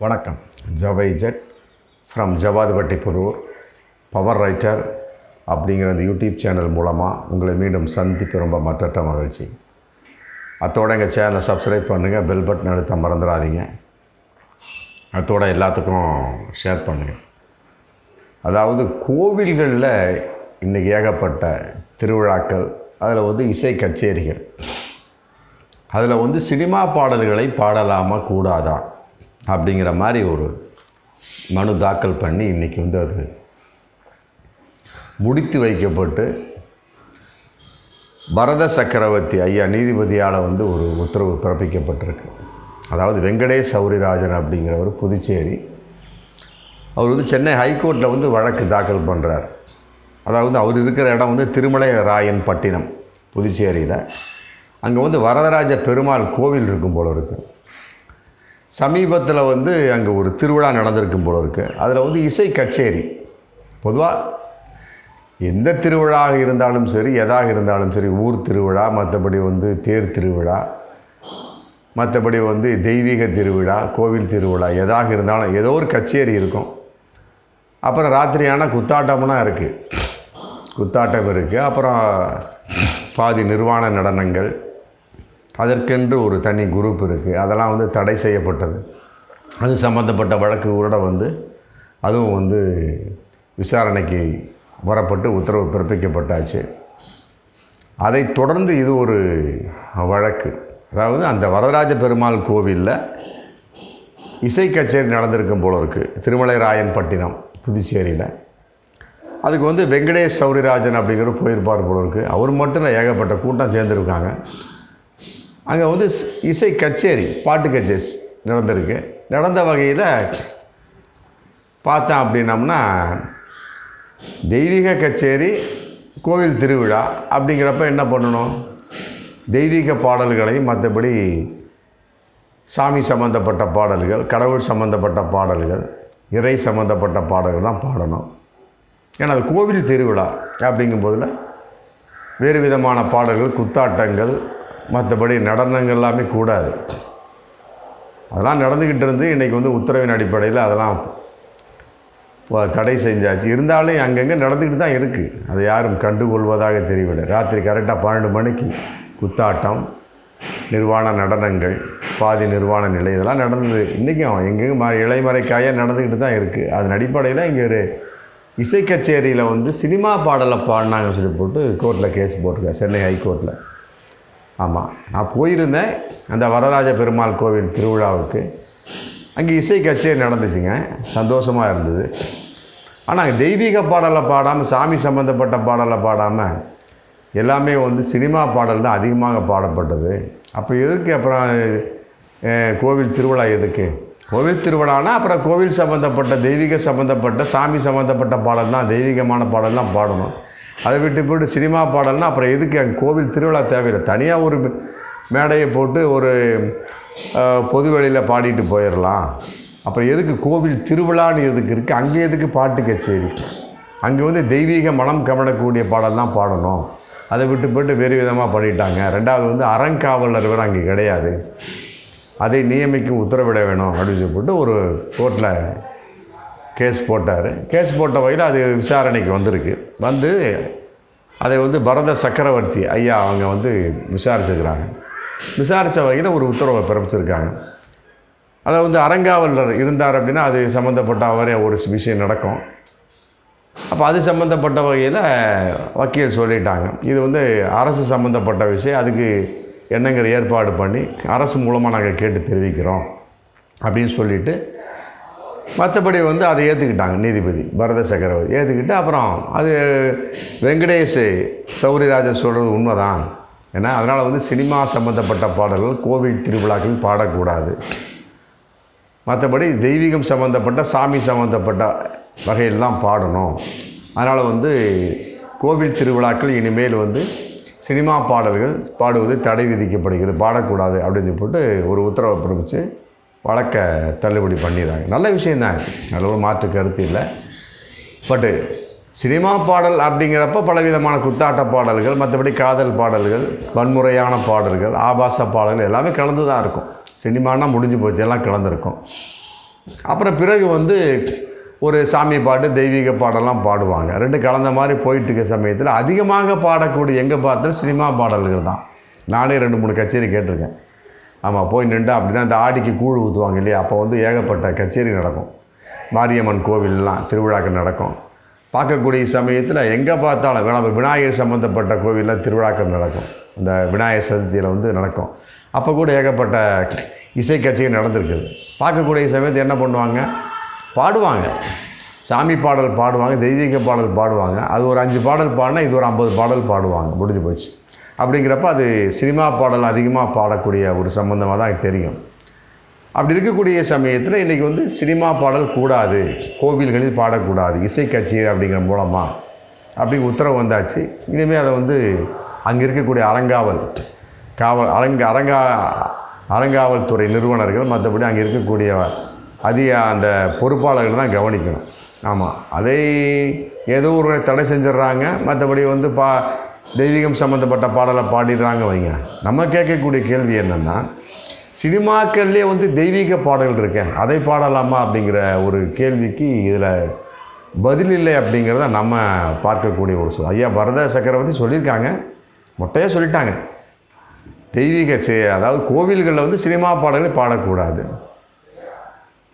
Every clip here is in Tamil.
வணக்கம். ஜவைஜெட் from Javadupatti Pudur power writer அப்படிங்கிற அந்த யூடியூப் சேனல் மூலமாக உங்களை மீண்டும் சந்திப்பு ரொம்ப மற்றற்ற மகிழ்ச்சி. அத்தோடு எங்கள் சேனலை சப்ஸ்கிரைப் பண்ணுங்கள், பெல் பட்டன் அழுத்த மறந்துடாதீங்க. அத்தோடு எல்லாத்துக்கும் ஷேர் பண்ணுங்கள். அதாவது கோவில்களில் இன்றைக்கி ஏகப்பட்ட திருவிழாக்கள், அதில் இசை கச்சேரிகள், அதில் சினிமா பாடல்களை பாடலாமா கூடாதா அப்படிங்கிற மாதிரி ஒரு மனு தாக்கல் பண்ணி இன்றைக்கி அது முடித்து வைக்கப்பட்டு பரத சக்கரவர்த்தி ஐயா நீதிபதியால் ஒரு உத்தரவு பிறப்பிக்கப்பட்டிருக்கு. அதாவது வெங்கடேஷ் சௌரிராஜன் அப்படிங்கிறவர் புதுச்சேரி, அவர் சென்னை ஹைகோர்ட்டில் வழக்கு தாக்கல் பண்ணுறார். அதாவது அவர் இருக்கிற இடம் திருமலை ராயன் பட்டினம் புதுச்சேரியில். அங்கே வரதராஜ பெருமாள் கோவில் இருக்கும் போல இருக்குது. சமீபத்தில் அங்கே ஒரு திருவிழா நடந்திருக்கும் போல இருக்குது. அதில் இசை கச்சேரி, பொதுவாக எந்த திருவிழாக இருந்தாலும் சரி, எதாக இருந்தாலும் சரி, ஊர் திருவிழா, மற்றபடி தேர் திருவிழா, மற்றபடி தெய்வீக திருவிழா, கோவில் திருவிழா, எதாக இருந்தாலும் ஏதோ ஒரு கச்சேரி இருக்கும். அப்புறம் ராத்திரியான குத்தாட்டம்னா இருக்குது, குத்தாட்டம் இருக்குது. அப்புறம் பாதி நிர்வாண நடனங்கள், அதற்கென்று ஒரு தனி குரூப் இருக்குது. அதெல்லாம் தடை செய்யப்பட்டது. அது சம்மந்தப்பட்ட வழக்கு கூட அதுவும் விசாரணைக்கு வரப்பட்டு உத்தரவு பிறப்பிக்கப்பட்டாச்சு. அதை தொடர்ந்து இது ஒரு வழக்கு. அதாவது அந்த வரதராஜ பெருமாள் கோவிலில் இசை கச்சேரி நடந்திருக்கும் போல இருக்குது, திருமலை ராயன் பட்டினம் புதுச்சேரியில். அதுக்கு வெங்கடேஷ் சௌரிராஜன் அப்படிங்கிற போயிருப்பார் போல இருக்குது. அவர் மட்டும் இல்லை, ஏகப்பட்ட கூட்டம் சேர்ந்துருக்காங்க. அங்கே இசை கச்சேரி, பாட்டு கச்சேரி நடந்திருக்கு. நடந்த வகையில் பார்த்தேன் அப்படின்னம்னா, தெய்வீக கச்சேரி, கோவில் திருவிழா அப்படிங்கிறப்ப என்ன பண்ணணும், தெய்வீக பாடல்களை, மற்றபடி சாமி சம்மந்தப்பட்ட பாடல்கள், கடவுள் சம்மந்தப்பட்ட பாடல்கள், இறை சம்மந்தப்பட்ட பாடல்கள் தான் பாடணும். ஏன்னா அது கோவில் திருவிழா அப்படிங்கும்போதில் வேறு விதமான பாடல்கள், குத்தாட்டங்கள், மற்றபடி நடனங்கள் எல்லாமே கூடாது. அதெல்லாம் நடந்துக்கிட்டு இருந்து இன்றைக்கி உத்தரவின் அடிப்படையில் அதெல்லாம் தடை செஞ்சாச்சு. இருந்தாலும் அங்கங்கே நடந்துக்கிட்டு தான் இருக்குது. அதை யாரும் கண்டுகொள்வதாக தெரியவில்லை. ராத்திரி கரெக்டாக 12 மணிக்கு குத்தாட்டம், நிர்வாண நடனங்கள், பாதி நிர்வாண நிலை, இதெல்லாம் நடந்தது. இன்றைக்கும் எங்கெங்கே இலைமறைக்காயாக நடந்துக்கிட்டு தான் இருக்குது. அதன் அடிப்படையில் இங்கே ஒரு இசை கச்சேரியில் சினிமா பாடலை பாடினாங்கன்னு சொல்லி போட்டு கோர்ட்டில் கேஸ் போட்டிருக்கேன், சென்னை ஹைகோர்ட்டில். ஆமாம், நான் போயிருந்தேன் அந்த வரதராஜ பெருமாள் கோவில் திருவிழாவுக்கு. அங்கே இசை கச்சேரி நடந்துச்சுங்க, சந்தோஷமாக இருந்தது. ஆனால் தெய்வீக பாடலை பாடாமல், சாமி சம்மந்தப்பட்ட பாடலை பாடாமல் எல்லாமே சினிமா பாடல் தான் அதிகமாக பாடப்பட்டது. அப்போ எதுக்கு அப்புறம் கோவில் திருவிழா எதுக்கு? கோவில் திருவிழானா அப்புறம் கோவில் சம்மந்தப்பட்ட, தெய்வீக சம்மந்தப்பட்ட, சாமி சம்மந்தப்பட்ட பாடல் தான், தெய்வீகமான பாடல் தான் பாடணும். அதை விட்டு போய்ட்டு சினிமா பாடல்னால் அப்புறம் எதுக்கு? அங்கே கோவில் திருவிழா தேவையில்லை. தனியாக ஒரு மேடையை போட்டு ஒரு பொது வெளியில் பாடிட்டு போயிடலாம். அப்புறம் எதுக்கு கோவில் திருவிழான்னு எதுக்கு இருக்குது? அங்கே எதுக்கு பாட்டு கச்சேரி? அங்கே தெய்வீக மனம் கவனக்கூடிய பாடல் தான் பாடணும். அதை விட்டு போய்ட்டு வேறு விதமாக பண்ணிட்டாங்க. ரெண்டாவது அறங்காவலர் வேறு அங்கே கிடையாது, அதை நியமிக்கும் உத்தரவிட வேணும் அப்படின்னு சொல்லிட்டு ஒரு கோர்ட்டில் கேஸ் போட்டார். கேஸ் போட்ட வகையில் அது விசாரணைக்கு வந்திருக்கு. அதை பரத சக்கரவர்த்தி ஐயா அவங்க விசாரிச்சுக்கிறாங்க. விசாரித்த வகையில் ஒரு உத்தரவை பிறப்பிச்சிருக்காங்க. அதை அறங்காவலர் இருந்தார் அப்படின்னா அது சம்மந்தப்பட்ட அவரே ஒரு விஷயம் நடக்கும். அப்போ அது சம்மந்தப்பட்ட வகையில் வக்கீல் சொல்லிட்டாங்க, இது அரசு சம்மந்தப்பட்ட விஷயம், அதுக்கு என்னங்கிற ஏற்பாடு பண்ணி அரசு மூலமாக நாங்கள் கேட்டு தெரிவிக்கிறோம் அப்படின்னு சொல்லிவிட்டு, மற்றபடி அதை ஏற்றுக்கிட்டாங்க நீதிபதி பரத சக்கரவர்த்தி. ஏற்றுக்கிட்டு அப்புறம் அது வெங்கடேஷ் சௌரிராஜன் சொல்கிறது உண்மைதான், ஏன்னா அதனால் சினிமா சம்மந்தப்பட்ட பாடல்கள் கோவில் திருவிழாக்கள் பாடக்கூடாது, மற்றபடி தெய்வீகம் சம்மந்தப்பட்ட, சாமி சம்மந்தப்பட்ட வகையில் தான் பாடணும். அதனால் கோவில் திருவிழாக்கள் இனிமேல் சினிமா பாடல்கள் பாடுவது தடை விதிக்கப்படுகிறது, பாடக்கூடாது அப்படின்னு போட்டு ஒரு உத்தரவை பிறப்பிச்சு வழக்கை தள்ளுபடி பண்ணிடுறாங்க. நல்ல விஷயந்தான், அதில் ஒரு மாற்று கருத்து இல்லை. பட்டு சினிமா பாடல் அப்படிங்கிறப்ப பலவிதமான குத்தாட்ட பாடல்கள், மற்றபடி காதல் பாடல்கள், வன்முறையான பாடல்கள், ஆபாச பாடல்கள் எல்லாமே கலந்து தான் இருக்கும். சினிமானா முடிஞ்சு போச்சு, எல்லாம் கலந்துருக்கும். அப்புறம் பிறகு வந்து ஒரு சாமி பாட்டு தெய்வீக பாடலாம் பாடுவாங்க. 2 கலந்த மாதிரி போயிட்டு இருக்க சமயத்தில் அதிகமாக பாடக்கூடிய எங்கே பார்த்தாலும் சினிமா பாடல்கள் தான். நானே 2-3 கச்சேரி கேட்டிருக்கேன். ஆமாம், போய் நின்று அப்படின்னா அந்த ஆடிக்கு கூழ் ஊற்றுவாங்க இல்லையா, அப்போ வந்து ஏகப்பட்ட கச்சேரி நடக்கும். மாரியம்மன் கோவில்லாம் திருவிழாக்கள் நடக்கும். பார்க்கக்கூடிய சமயத்தில் எங்கே பார்த்தாலும் நம்ம விநாயகர் சம்மந்தப்பட்ட கோவிலில் திருவிழாக்கள் நடக்கும். இந்த விநாயகர் சதுர்த்தியில் வந்து நடக்கும். அப்போ கூட ஏகப்பட்ட இசை கச்சேரி நடந்திருக்குது. பார்க்கக்கூடிய சமயத்தில் என்ன பண்ணுவாங்க, பாடுவாங்க. சாமி பாடல் பாடுவாங்க, தெய்வீக பாடல் பாடுவாங்க. அது ஒரு 5 பாடல் பாடினா இது ஒரு 50 பாடல் பாடுவாங்க, முடிஞ்சு போச்சு. அப்படிங்கிறப்ப அது சினிமா பாடல் அதிகமாக பாடக்கூடிய ஒரு சம்பந்தமாக தான் எனக்கு தெரியும். அப்படி இருக்கக்கூடிய சமயத்தில் இன்றைக்கி வந்து சினிமா பாடல் கூடாது, கோவில்களில் பாடக்கூடாது, இசை கச்சேரி அப்படிங்கிற மூலமாக அப்படிங்கிற உத்தரவு வந்தாச்சு. இனிமேல் அதை வந்து அங்கே இருக்கக்கூடிய அறங்காவல்துறை நிறுவனர்கள், மற்றபடி அங்கே இருக்கக்கூடிய அந்த பொறுப்பாளர்கள் தான் கவனிக்கணும். ஆமாம், அதை ஏதோ ஒரு தடை செஞ்சிடறாங்க. மற்றபடி வந்து தெய்வீகம் சம்மந்தப்பட்ட பாடலை பாடிடுறாங்க வைங்க. நம்ம கேட்கக்கூடிய கேள்வி என்னென்னா, சினிமாக்கள்லேயே வந்து தெய்வீக பாடல்கள் இருக்கேன், அதை பாடலாமா அப்படிங்கிற ஒரு கேள்விக்கு இதில் பதில் இல்லை அப்படிங்கிறத நம்ம பார்க்கக்கூடிய ஒரு சூழல். ஐயா பரத சக்கரவர்த்தி சொல்லியிருக்காங்க, மொட்டையாக சொல்லிட்டாங்க, தெய்வீக அதாவது கோவில்களில் வந்து சினிமா பாடல்களை பாடக்கூடாது.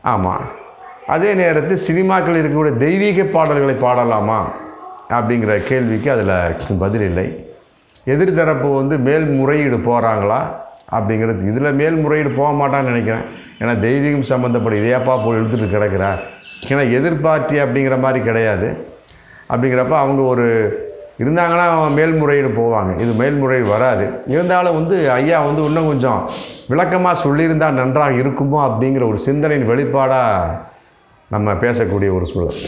ஆமாம், அதே நேரத்தில் சினிமாக்கள் இருக்கக்கூடிய தெய்வீக பாடல்களை பாடலாமா அப்படிங்கிற கேள்விக்கு அதில் பதில் இல்லை. எதிர்த்தரப்பு வந்து மேல்முறையீடு போகிறாங்களா அப்படிங்கிறது, இதில் மேல்முறையீடு போக மாட்டான்னு நினைக்கிறேன். ஏன்னா தெய்வீகம் சம்மந்தப்பட்ட இதையாப்பா போய் எடுத்துகிட்டு கிடக்கிறா, ஏன்னா எதிர்பார்ட்டி அப்படிங்கிற மாதிரி கிடையாது. அப்படிங்கிறப்ப அவங்க ஒரு இருந்தாங்கன்னா மேல்முறையீடு போவாங்க. இது மேல்முறையீடு வராது. இருந்தாலும் வந்து ஐயா வந்து இன்னும் கொஞ்சம் விளக்கமாக சொல்லியிருந்தால் நன்றாக இருக்குமோ அப்படிங்கிற ஒரு சிந்தனையின் வெளிப்பாடாக நம்ம பேசக்கூடிய ஒரு சூழல்.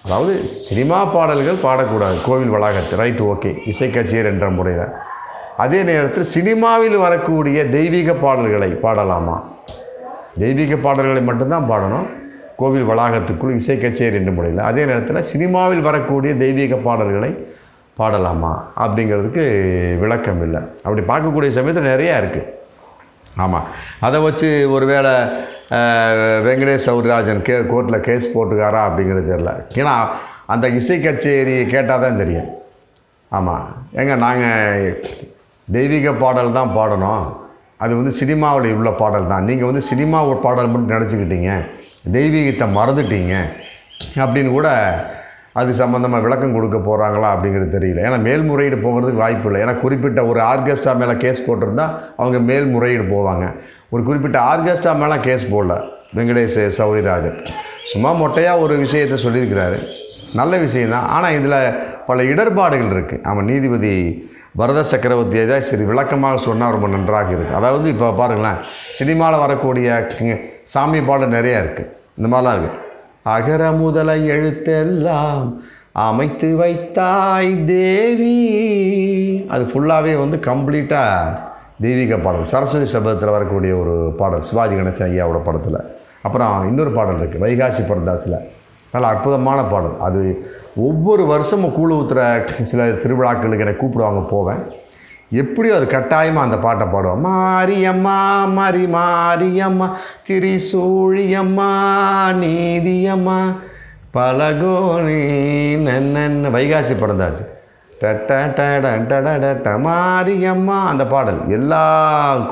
அதாவது சினிமா பாடல்கள் பாடக்கூடாது கோவில் வளாகத்தில், ரைட்டு, ஓகே, இசை கச்சேரி என்ற முறையில். அதே நேரத்தில் சினிமாவில் வரக்கூடிய தெய்வீக பாடல்களை பாடலாமா? தெய்வீக பாடல்களை மட்டும்தான் பாடணும் கோவில் வளாகத்துக்குள் இசை கச்சேரி என்ற முறையில். அதே நேரத்தில் சினிமாவில் வரக்கூடிய தெய்வீக பாடல்களை பாடலாமா அப்படிங்கிறதுக்கு விளக்கம் இல்லை. அப்படி பார்க்கக்கூடிய சமயத்தில் நிறையா இருக்குது. ஆமாம், அதை வச்சு ஒரு வேளை வெங்கடேஷ் சௌரிராஜன் கோர்ட்டில் கேஸ் போட்டுக்காரா அப்படிங்கிறது தெரியல. ஏன்னா அந்த இசை கச்சேரி கேட்டால் தான் தெரியும். ஆமாம், நாங்கள் தெய்வீக பாடல் தான் பாடணும், அது வந்து சினிமாவில் உள்ள பாடல் தான், நீங்கள் வந்து சினிமா ஒரு பாடல் மட்டும் நினச்சிக்கிட்டீங்க, தெய்வீகத்தை மறந்துட்டீங்க அப்படின்னு கூட அது சம்மந்தமாக விளக்கம் கொடுக்க போகிறாங்களா அப்படிங்கிறது தெரியல. ஏன்னா மேல்முறையீடு போகிறதுக்கு வாய்ப்பு இல்லை. ஏன்னா குறிப்பிட்ட ஒரு ஆர்கெஸ்ட்ரா மேலே கேஸ் போட்டிருந்தால் அவங்க மேல்முறையீடு போவாங்க. ஒரு குறிப்பிட்ட ஆர்கெஸ்ட்ரா மேலே கேஸ் போடல வெங்கடேஷ் சௌரிராஜன். சும்மா மொட்டையாக ஒரு விஷயத்தை சொல்லியிருக்கிறாரு, நல்ல விஷயந்தான். ஆனால் இதில் பல இடர்பாடுகள் இருக்குது. ஆமாம், நீதிபதி பரத சக்கரவர்த்தியை தான் சரி விளக்கமாக சொன்னால் ரொம்ப நன்றாக இருக்குது. அதாவது இப்போ பாருங்களேன், சினிமாவில் வரக்கூடிய சாமி பாடல் நிறையா இருக்குது, இந்த மாதிரிலாம் இருக்குது. அகர முதல எழுத்தெல்லாம் அமைத்து வைத்தாய் தேவி, அது ஃபுல்லாகவே வந்து கம்ப்ளீட்டாக தெய்வீக பாடல். சரஸ்வதி சபதத்தில் வரக்கூடிய ஒரு பாடல் சிவாஜி கணேசன் ஐயாவோட படத்தில். அப்புறம் இன்னொரு பாடல் இருக்குது வைகாசி பரதாசில், நல்ல அற்புதமான பாடல். அது ஒவ்வொரு வருஷமும் கூழ் ஊற்றுற சில திருவிழாக்களுக்கு என்னை கூப்பிடுவாங்க, போவேன். எப்படியும் அது கட்டாயமாக அந்த பாட்டை பாடுவோம். மாரியம்மா மாரியம்மா திரிசூழியம்மா நீதியம்மா பலகோனி நன்ன வைகாசி படந்தாச்சு மாரியம்மா, அந்த பாடல் எல்லா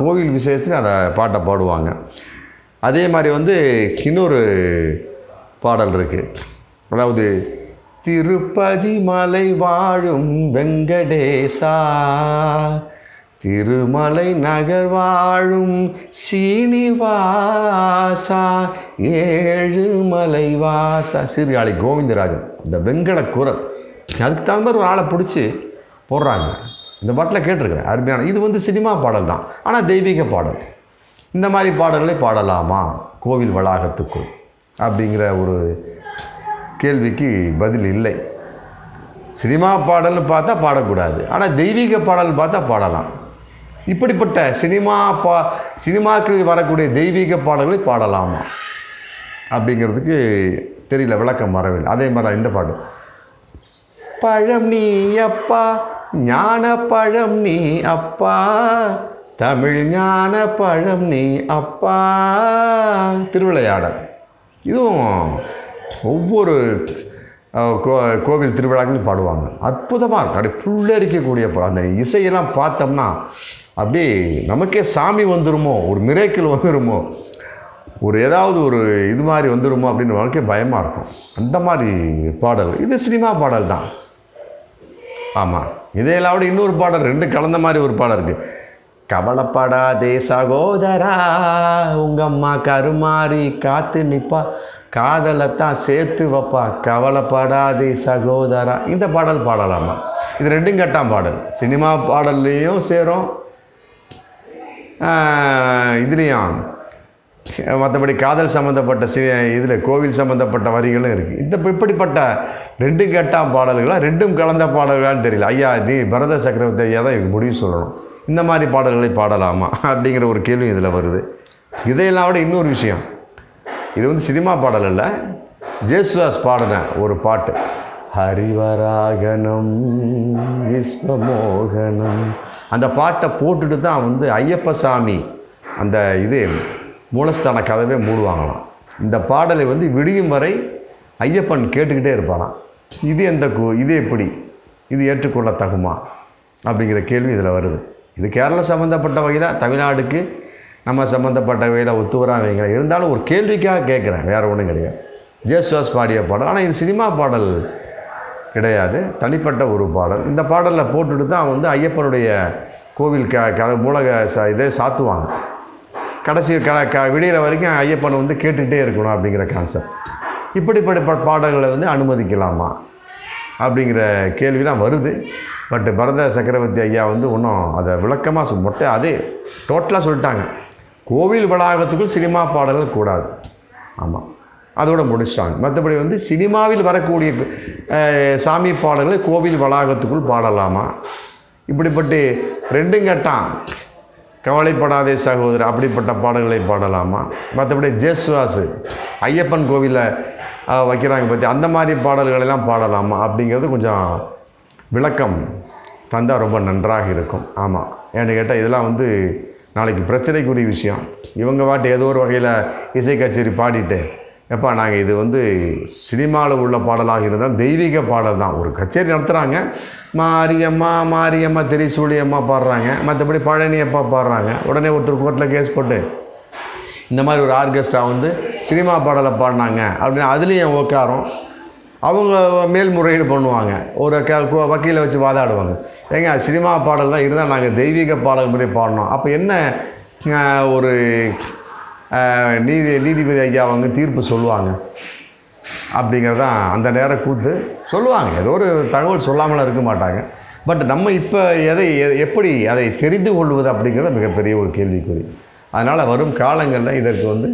கோவில் விசேஷத்துலையும் அந்த பாட்டை பாடுவாங்க. அதே மாதிரி வந்து இன்னொரு பாடல் இருக்குது, அதாவது திருப்பதி மலை வாழும் வெங்கடேசா, திருமலை நகர் வாழும் சீனிவாசா, ஏழுமலை வாசா, சீர்காழி கோவிந்தராஜன். இந்த வெங்கட குரல் அதுக்கு தகுந்த மாதிரி ஒரு ஆளை பிடிச்சி போடுறாங்க. இந்த பாட்டில் கேட்டிருக்கிறேன், அருமையான. இது வந்து சினிமா பாடல் தான், ஆனால் தெய்வீக பாடல். இந்த மாதிரி பாடல்களை பாடலாமா கோவில் வளாகத்துக்குள் அப்படிங்கிற ஒரு கேள்விக்கு பதில் இல்லை. சினிமா பாடல்னு பார்த்தா பாடக்கூடாது, ஆனால் தெய்வீக பாடல் பார்த்தா பாடலாம். இப்படிப்பட்ட சினிமாக்கு வரக்கூடிய தெய்வீக பாடல்களை பாடலாமா அப்படிங்கிறதுக்கு தெரியல, விளக்கம் வரவில்லை. அதே மாதிரி இந்த பாட்டு, பழம் நீ அப்பா ஞான பழம் நீ அப்பா, தமிழ் ஞான பழம் நீ அப்பா, திருவிளையாடல். இதுவும் ஒவ்வொரு கோவில் திருவிழாக்களையும் பாடுவாங்க. அற்புதமாக இருக்கும். அப்படியே புல்லரிக்கக்கூடிய அந்த இசையெல்லாம் பார்த்தோம்னா அப்படியே நமக்கே சாமி வந்துடுமோ, ஒரு மிரேக்கிள் வந்துடுமோ, ஒரு ஏதாவது ஒரு இது மாதிரி வந்துடுமோ அப்படின்னு வாழ்க்கை பயமாக இருக்கும். அந்த மாதிரி பாடல். இது சினிமா பாடல் தான். ஆமாம், இதையெல்லாம் விட இன்னொரு பாடல், ரெண்டு கலந்த மாதிரி ஒரு பாடல் இருக்குது. கவலைப்படாதே சகோதரா, உங்கள் அம்மா கருமாறி காத்து நிற்பா, காதலைத்தான் சேர்த்து வைப்பா, கவலைப்படாதே சகோதரா. இந்த பாடல் பாடலாமா? இது ரெண்டும் கட்டாம் பாடல். சினிமா பாடல்லையும் சேரும், இதுலேயும் மற்றபடி காதல் சம்மந்தப்பட்ட இதில் கோவில் சம்மந்தப்பட்ட வரிகளும் இருக்குது. இப்படிப்பட்ட ரெண்டும் கட்டாம் பாடல்களா, ரெண்டும் கலந்த பாடல்களான்னு தெரியல. ஐயா, நீ பரத சக்கரவர்த்தி ஐயா தான் இதுக்கு முடிவு சொல்லணும். இந்த மாதிரி பாடல்களை பாடலாமா அப்படிங்கிற ஒரு கேள்வி இதில் வருது. இதையெல்லாம் விட இன்னொரு விஷயம், இது சினிமா பாடல் இல்லை, ஜேசுதாஸ் பாடின ஒரு பாட்டு. ஹரிவராகனம் விஸ்வமோகனம், அந்த பாட்டை போட்டுட்டு தான் ஐயப்ப சாமி அந்த இது மூலஸ்தான கதவே மூடுவாங்களாம். இந்த பாடலை விடியும் வரை ஐயப்பன் கேட்டுக்கிட்டே இருப்பானாம். இது இது எப்படி, இது ஏற்றுக்கொள்ள தகுமா அப்படிங்கிற கேள்வி இதில் வருது. இது கேரளா சம்மந்தப்பட்ட வகையில், தமிழ்நாடுக்கு நம்ம சம்மந்தப்பட்ட வகையில் ஒத்து வராங்க. இருந்தாலும் ஒரு கேள்விக்காக கேட்குறேன், வேறு ஒன்றும் கிடையாது. ஜேசுதாஸ் பாடிய பாடல், ஆனால் இது சினிமா பாடல் கிடையாது, தனிப்பட்ட ஒரு பாடல். இந்த பாடலில் போட்டுட்டு தான் ஐயப்பனுடைய கோவில் மூலக இதே சாத்துவாங்க. கடைசி விடிகிற வரைக்கும் ஐயப்பன் கேட்டுக்கிட்டே இருக்கணும் அப்படிங்கிற கான்செப்ட். இப்படிப்பட்ட பாடல்களை அனுமதிக்கலாமா அப்படிங்கிற கேள்விலாம் வருது. பட் பரத சக்கரவர்த்தி ஐயா இன்னும் அதை விளக்கமாக மொட்டை அதே டோட்டலாக சொல்லிட்டாங்க. கோவில் வளாகத்துக்குள் சினிமா பாடல்கள் கூடாது. ஆமாம், அதோட முடிச்சிட்டாங்க. மற்றபடி சினிமாவில் வரக்கூடிய சாமி பாடல்களை கோவில் வளாகத்துக்குள் பாடலாமா? இப்படிப்பட்டு ரெண்டும் கட்டான் கவலைப்படாதே சகோதரர் அப்படிப்பட்ட பாடல்களை பாடலாமா? மற்றபடி ஜேசுதாஸ் ஐயப்பன் கோவிலில் வைக்கிறாங்க பற்றி அந்த மாதிரி பாடல்களெல்லாம் பாடலாமா அப்படிங்கிறது கொஞ்சம் விளக்கம் தந்தால் ரொம்ப நன்றாக இருக்கும். ஆமாம், ஏன்னு கேட்டால் இதெல்லாம் நாளைக்கு பிரச்சனைக்குரிய விஷயம். இவங்க வாட்டு ஏதோ ஒரு வகையில் இசை கச்சேரி பாடிட்டு, எப்பா நாங்கள் இது சினிமாவில் உள்ள பாடலாக இருந்தால் தெய்வீக பாடல் தான். ஒரு கச்சேரி நடத்துகிறாங்க, மாரியம்மா மாரியம்மா திரிசூலியம்மா பாடுறாங்க, மற்றபடி பழனியப்பா பாடுறாங்க. உடனே ஒருத்தர் கோர்ட்டில் கேஸ் போட்டு இந்த மாதிரி ஒரு ஆர்கெஸ்ட்ரா சினிமா பாடலை பாடினாங்க அப்படின்னு அதுலேயும் உட்காரும். அவங்க மேல்முறையீடு பண்ணுவாங்க, ஒரு வக்கீலை வச்சு வாதாடுவாங்க. ஏங்க சினிமா பாடல் தான் இருந்தால் நாங்கள் தெய்வீக பாடல் முறை பாடினோம், அப்போ என்ன ஒரு நீதிபதி ஐயா தீர்ப்பு சொல்லுவாங்க அப்படிங்கிறதான் அந்த நேரம் கூத்து சொல்லுவாங்க. ஏதோ ஒரு தகவல் சொல்லாமலாம் இருக்க மாட்டாங்க. பட் நம்ம இப்போ எப்படி அதை தெரிந்து கொள்வது அப்படிங்கிறது மிகப்பெரிய ஒரு கேள்விக்குறி. அதனால் வரும் காலங்களில் இதற்கு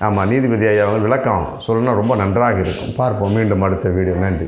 ஆமாம் நீதிபதி ஐயா விளக்கம் சொல்லணும்னா ரொம்ப நன்றாக இருக்கும். பார்ப்போம் மீண்டும் அடுத்த வீடியோ. நன்றி.